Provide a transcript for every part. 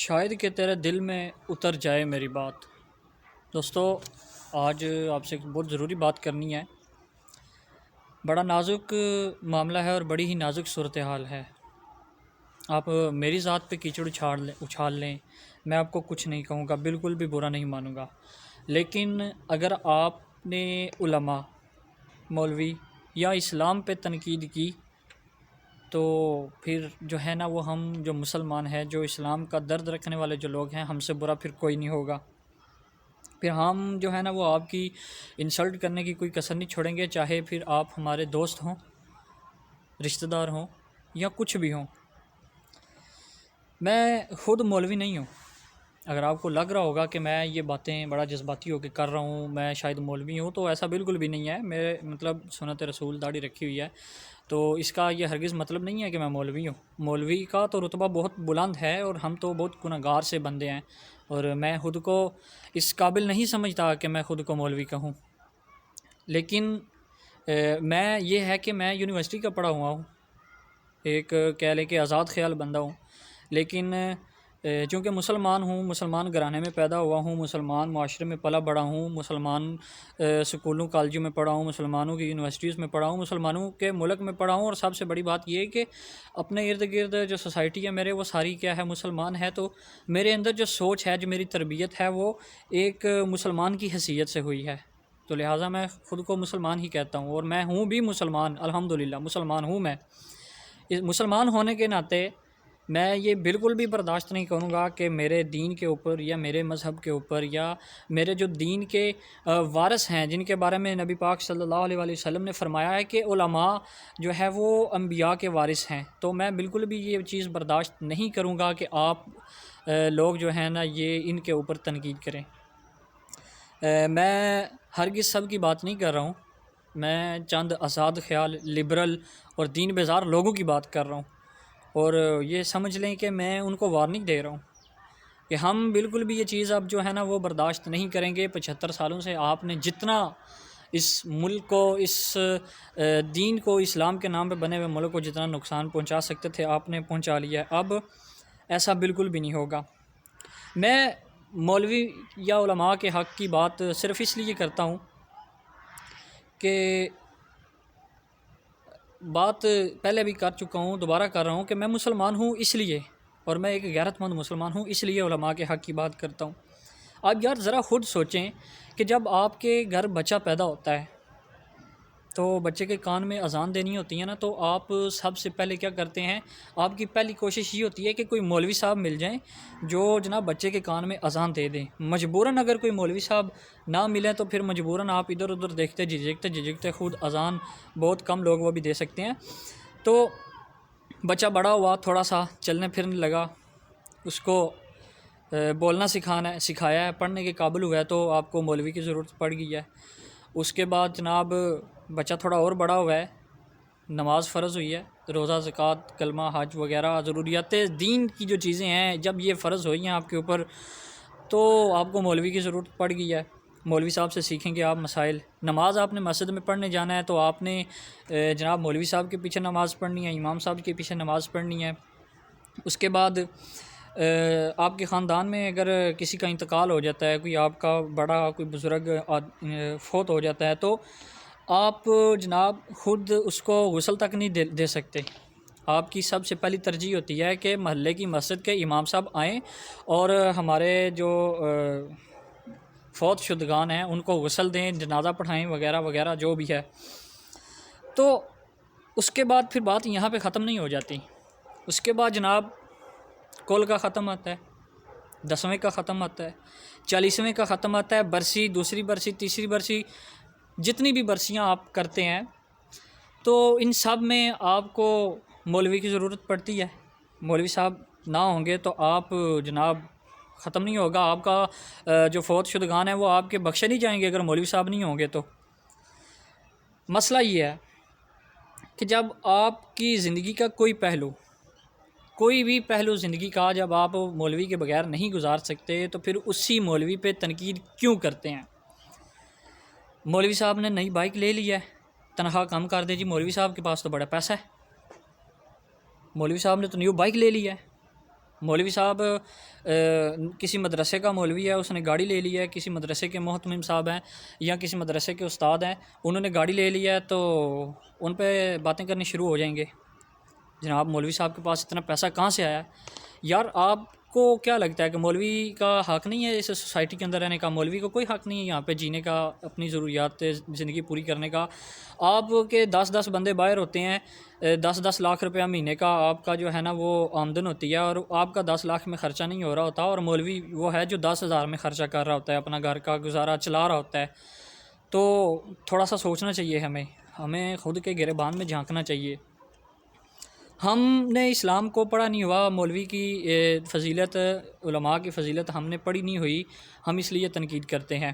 شاید کہ تیرے دل میں اتر جائے میری بات۔ دوستو، آج آپ سے ایک بہت ضروری بات کرنی ہے۔ بڑا نازک معاملہ ہے اور بڑی ہی نازک صورتحال ہے۔ آپ میری ذات پہ کیچڑ اچھال لیں، میں آپ کو کچھ نہیں کہوں گا، بالکل بھی برا نہیں مانوں گا، لیکن اگر آپ نے علماء، مولوی یا اسلام پہ تنقید کی تو پھر جو ہے نا، وہ ہم جو مسلمان ہیں، جو اسلام کا درد رکھنے والے جو لوگ ہیں، ہم سے برا پھر کوئی نہیں ہوگا۔ پھر ہم جو ہے نا، وہ آپ کی انسلٹ کرنے کی کوئی کسر نہیں چھوڑیں گے، چاہے پھر آپ ہمارے دوست ہوں، رشتہ دار ہوں یا کچھ بھی ہوں۔ میں خود مولوی نہیں ہوں۔ اگر آپ کو لگ رہا ہوگا کہ میں یہ باتیں بڑا جذباتی ہو کے کر رہا ہوں، میں شاید مولوی ہوں، تو ایسا بالکل بھی نہیں ہے۔ میں سنت رسول داڑھی رکھی ہوئی ہے، تو اس کا یہ ہرگز مطلب نہیں ہے کہ میں مولوی ہوں۔ مولوی کا تو رتبہ بہت بلند ہے اور ہم تو بہت گنہگار سے بندے ہیں، اور میں خود کو اس قابل نہیں سمجھتا کہ میں خود کو مولوی کہوں۔ لیکن میں یہ ہے کہ میں یونیورسٹی کا پڑھا ہوا ہوں، ایک کہہ لے کہ آزاد خیال بندہ ہوں، لیکن چونکہ مسلمان ہوں، مسلمان گھرانے میں پیدا ہوا ہوں، مسلمان معاشرے میں پلا بڑا ہوں، مسلمان سکولوں کالجوں میں پڑھا ہوں، مسلمانوں کی یونیورسٹیز میں پڑھا ہوں، مسلمانوں کے ملک میں پڑھا ہوں، اور سب سے بڑی بات یہ ہے کہ اپنے ارد گرد جو سوسائٹی ہے میرے، وہ ساری کیا ہے، مسلمان ہے۔ تو میرے اندر جو سوچ ہے، جو میری تربیت ہے، وہ ایک مسلمان کی حیثیت سے ہوئی ہے، تو لہٰذا میں خود کو مسلمان ہی کہتا ہوں، اور میں ہوں بھی مسلمان، الحمدللہ مسلمان ہوں میں۔ اس مسلمان ہونے کے ناطے میں یہ بالکل بھی برداشت نہیں کروں گا کہ میرے دین کے اوپر یا میرے مذہب کے اوپر یا میرے جو دین کے وارث ہیں، جن کے بارے میں نبی پاک صلی اللہ علیہ وآلہ وسلم نے فرمایا ہے کہ علماء جو ہے وہ انبیاء کے وارث ہیں، تو میں بالکل بھی یہ چیز برداشت نہیں کروں گا کہ آپ لوگ جو ہیں نا، یہ ان کے اوپر تنقید کریں۔ میں ہرگز سب کی بات نہیں کر رہا ہوں، میں چند آزاد خیال، لبرل اور دین بیزار لوگوں کی بات کر رہا ہوں، اور یہ سمجھ لیں کہ میں ان کو وارننگ دے رہا ہوں کہ ہم بالکل بھی یہ چیز اب جو ہے نا، وہ برداشت نہیں کریں گے۔ 75 سالوں سے آپ نے جتنا اس ملک کو، اس دین کو، اسلام کے نام پہ بنے ہوئے ملک کو جتنا نقصان پہنچا سکتے تھے، آپ نے پہنچا لیا ہے۔ اب ایسا بالکل بھی نہیں ہوگا۔ میں مولوی یا علماء کے حق کی بات صرف اس لیے کرتا ہوں کہ بات پہلے بھی کر چکا ہوں، دوبارہ کر رہا ہوں کہ میں مسلمان ہوں اس لیے، اور میں ایک غیرت مند مسلمان ہوں اس لیے علماء کے حق کی بات کرتا ہوں۔ آپ یار ذرا خود سوچیں کہ جب آپ کے گھر بچہ پیدا ہوتا ہے تو بچے کے کان میں اذان دینی ہوتی ہے نا، تو آپ سب سے پہلے کیا کرتے ہیں؟ آپ کی پہلی کوشش یہ ہوتی ہے کہ کوئی مولوی صاحب مل جائیں جو جناب بچے کے کان میں اذان دے دیں۔ مجبوراً اگر کوئی مولوی صاحب نہ ملیں تو پھر مجبوراً آپ ادھر ادھر دیکھتے جھجکتے خود اذان بہت کم لوگ وہ بھی دے سکتے ہیں۔ تو بچہ بڑا ہوا، تھوڑا سا چلنے پھرنے لگا، اس کو بولنا سکھایا ہے، پڑھنے کے قابل ہوا ہے، تو آپ کو مولوی کی ضرورت پڑ گئی ہے۔ اس کے بعد جناب بچہ تھوڑا اور بڑا ہوا ہے، نماز فرض ہوئی ہے، روزہ، زکوٰۃ، کلمہ، حج وغیرہ ضروریات دین کی جو چیزیں ہیں، جب یہ فرض ہوئی ہیں آپ کے اوپر تو آپ کو مولوی کی ضرورت پڑ گئی ہے۔ مولوی صاحب سے سیکھیں گے آپ مسائل۔ نماز آپ نے مسجد میں پڑھنے جانا ہے تو آپ نے جناب مولوی صاحب کے پیچھے نماز پڑھنی ہے، امام صاحب کے پیچھے نماز پڑھنی ہے۔ اس کے بعد آپ کے خاندان میں اگر کسی کا انتقال ہو جاتا ہے، کوئی آپ کا بڑا کوئی بزرگ فوت ہو جاتا ہے، تو آپ جناب خود اس کو غسل تک نہیں دے سکتے۔ آپ کی سب سے پہلی ترجیح ہوتی ہے کہ محلے کی مسجد کے امام صاحب آئیں اور ہمارے جو فوت شدگان ہیں ان کو غسل دیں، جنازہ پڑھائیں وغیرہ وغیرہ جو بھی ہے۔ تو اس کے بعد پھر بات یہاں پہ ختم نہیں ہو جاتی۔ اس کے بعد جناب کل کا ختم آتا ہے، 10ویں کا ختم آتا ہے، 40ویں کا ختم آتا ہے، برسی، دوسری برسی، تیسری برسی، جتنی بھی برسیاں آپ کرتے ہیں، تو ان سب میں آپ کو مولوی کی ضرورت پڑتی ہے۔ مولوی صاحب نہ ہوں گے تو آپ جناب ختم نہیں ہوگا۔ آپ کا جو فوت شدگان ہے وہ آپ کے بخشے نہیں جائیں گے اگر مولوی صاحب نہیں ہوں گے تو۔ مسئلہ یہ ہے کہ جب آپ کی زندگی کا کوئی بھی پہلو زندگی کا جب آپ مولوی کے بغیر نہیں گزار سکتے تو پھر اسی مولوی پہ تنقید کیوں کرتے ہیں؟ مولوی صاحب نے نئی بائک لے لی ہے، تنخواہ کم کر دے جی، مولوی صاحب کے پاس تو بڑا پیسہ ہے، مولوی صاحب نے تو نیو بائک لے لی ہے، مولوی صاحب کسی مدرسے کا مولوی ہے، اس نے گاڑی لے لی ہے، کسی مدرسے کے محتمم صاحب ہیں یا کسی مدرسے کے استاد ہیں، انہوں نے گاڑی لے لی ہے تو ان پہ باتیں کرنی شروع ہو جائیں گے، جناب مولوی صاحب کے پاس اتنا پیسہ کہاں سے آیا؟ یار آپ کو کیا لگتا ہے کہ مولوی کا حق نہیں ہے اس سوسائٹی کے اندر رہنے کا؟ مولوی کو کوئی حق نہیں ہے یہاں پہ جینے کا، اپنی ضروریات زندگی پوری کرنے کا؟ آپ کے 10 بندے باہر ہوتے ہیں، 10 لاکھ روپیہ مہینے کا آپ کا جو ہے نا وہ آمدن ہوتی ہے، اور آپ کا 10 لاکھ میں خرچہ نہیں ہو رہا ہوتا، اور مولوی وہ ہے جو 10,000 میں خرچہ کر رہا ہوتا ہے، اپنا گھر کا گزارا چلا رہا ہوتا ہے۔ تو تھوڑا سا سوچنا چاہیے ہمیں خود کے گریبان میں جھانکنا چاہیے۔ ہم نے اسلام کو پڑھا نہیں ہوا، مولوی کی فضیلت، علماء کی فضیلت ہم نے پڑھی نہیں ہوئی، ہم اس لیے تنقید کرتے ہیں۔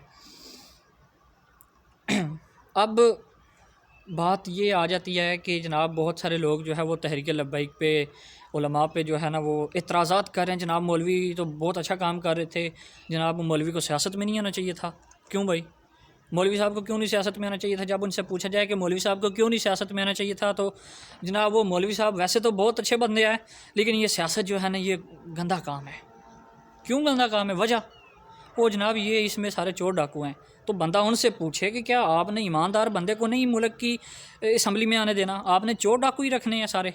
اب بات یہ آ جاتی ہے کہ جناب بہت سارے لوگ جو ہے وہ تحریک لبیک پہ، علماء پہ جو ہے نا وہ اعتراضات کر رہے ہیں، جناب مولوی تو بہت اچھا کام کر رہے تھے، جناب مولوی کو سیاست میں نہیں آنا چاہیے تھا۔ کیوں بھائی؟ مولوی صاحب کو کیوں نہیں سیاست میں آنا چاہیے تھا؟ جب ان سے پوچھا جائے کہ مولوی صاحب کو کیوں نہیں سیاست میں آنا چاہیے تھا، تو جناب وہ مولوی صاحب ویسے تو بہت اچھے بندے ہیں، لیکن یہ سیاست جو ہے نا یہ گندا کام ہے۔ کیوں گندا کام ہے؟ وجہ وہ جناب یہ اس میں سارے چور ڈاکو ہیں۔ تو بندہ ان سے پوچھے کہ کیا آپ نے ایماندار بندے کو نہیں ملک کی اسمبلی میں آنے دینا؟ آپ نے چور ڈاکو ہی رکھنے ہیں سارے۔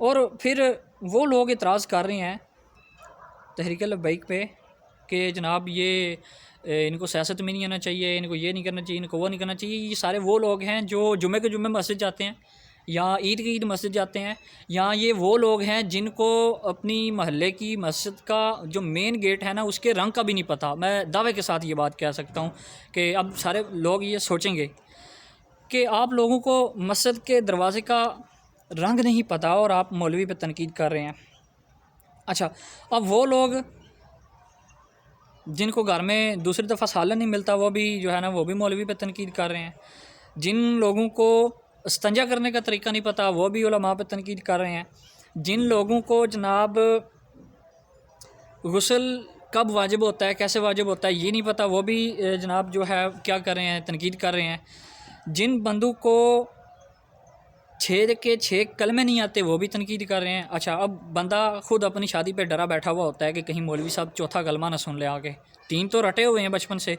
اور پھر وہ لوگ اعتراض کر رہے ہیں تحریک لبیک پہ کہ جناب یہ ان کو سیاست میں نہیں آنا چاہیے، ان کو یہ نہیں کرنا چاہیے، ان کو وہ نہیں کرنا چاہیے۔ یہ سارے وہ لوگ ہیں جو جمعے کے جمعے مسجد جاتے ہیں، یا عید کی عید مسجد جاتے ہیں، یا یہ وہ لوگ ہیں جن کو اپنی محلے کی مسجد کا جو مین گیٹ ہے نا اس کے رنگ کا بھی نہیں پتہ۔ میں دعوے کے ساتھ یہ بات کہہ سکتا ہوں کہ اب سارے لوگ یہ سوچیں گے کہ آپ لوگوں کو مسجد کے دروازے کا رنگ نہیں پتہ اور آپ مولوی پہ تنقید کر رہے ہیں۔ اچھا، اب وہ لوگ جن کو گھر میں دوسری دفعہ سالن نہیں ملتا وہ بھی جو ہے نا وہ بھی مولوی پہ تنقید کر رہے ہیں، جن لوگوں کو استنجا کرنے کا طریقہ نہیں پتہ وہ بھی علماء پہ تنقید کر رہے ہیں، جن لوگوں کو جناب غسل کب واجب ہوتا ہے، کیسے واجب ہوتا ہے یہ نہیں پتہ وہ بھی جناب جو ہے کیا کر رہے ہیں، تنقید کر رہے ہیں، جن بندوں کو 6 کلمے نہیں آتے وہ بھی تنقید کر رہے ہیں۔ اچھا، اب بندہ خود اپنی شادی پہ ڈرا بیٹھا ہوا ہوتا ہے کہ کہیں مولوی صاحب چوتھا کلمہ نہ سن لے آ کے، 3 تو رٹے ہوئے ہیں بچپن سے،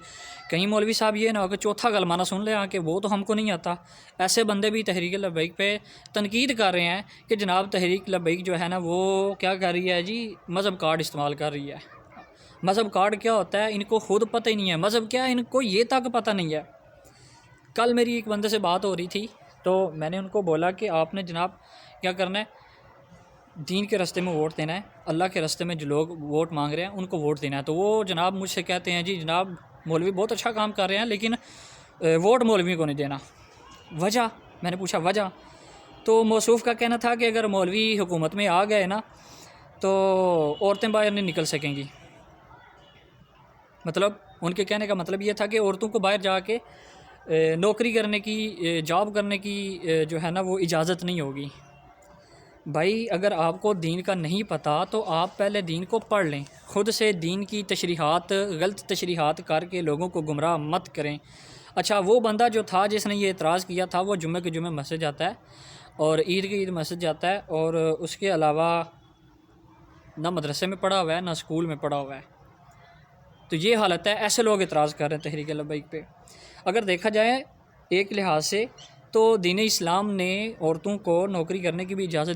کہیں مولوی صاحب یہ نہ ہو کہ چوتھا کلمہ نہ سن لے آ کے، وہ تو ہم کو نہیں آتا۔ ایسے بندے بھی تحریک لبیک پہ تنقید کر رہے ہیں کہ جناب تحریک لبیک جو ہے نا وہ کیا کر رہی ہے جی، مذہب کارڈ استعمال کر رہی ہے۔ مذہب کارڈ کیا ہوتا ہے ان کو خود پتہ ہی نہیں ہے، مذہب کیا ہے ان کو یہ تک پتہ نہیں ہے۔ کل میری ایک بندے سے بات ہو رہی تھی تو میں نے ان کو بولا کہ آپ نے جناب کیا کرنا ہے، دین کے راستے میں ووٹ دینا ہے، اللہ کے راستے میں جو لوگ ووٹ مانگ رہے ہیں ان کو ووٹ دینا ہے۔ تو وہ جناب مجھ سے کہتے ہیں جی جناب مولوی بہت اچھا کام کر رہے ہیں لیکن ووٹ مولوی کو نہیں دینا۔ وجہ؟ میں نے پوچھا وجہ؟ تو موصوف کا کہنا تھا کہ اگر مولوی حکومت میں آ گئے نا تو عورتیں باہر نہیں نکل سکیں گی۔ مطلب ان کے کہنے کا مطلب یہ تھا کہ عورتوں کو باہر جا کے نوکری کرنے کی، جاب کرنے کی جو ہے نا وہ اجازت نہیں ہوگی۔ بھائی اگر آپ کو دین کا نہیں پتہ تو آپ پہلے دین کو پڑھ لیں، خود سے دین کی تشریحات، غلط تشریحات کر کے لوگوں کو گمراہ مت کریں۔ اچھا، وہ بندہ جو تھا جس نے یہ اعتراض کیا تھا وہ جمعے کے جمعے مسجد جاتا ہے اور عید کی عید مسجد جاتا ہے، اور اس کے علاوہ نہ مدرسے میں پڑھا ہوا ہے نہ اسکول میں پڑھا ہوا ہے۔ تو یہ حالت ہے، ایسے لوگ اعتراض کر رہے ہیں تحریک لبیک پہ۔ اگر دیکھا جائے ایک لحاظ سے تو دین اسلام نے عورتوں کو نوکری کرنے کی بھی اجازت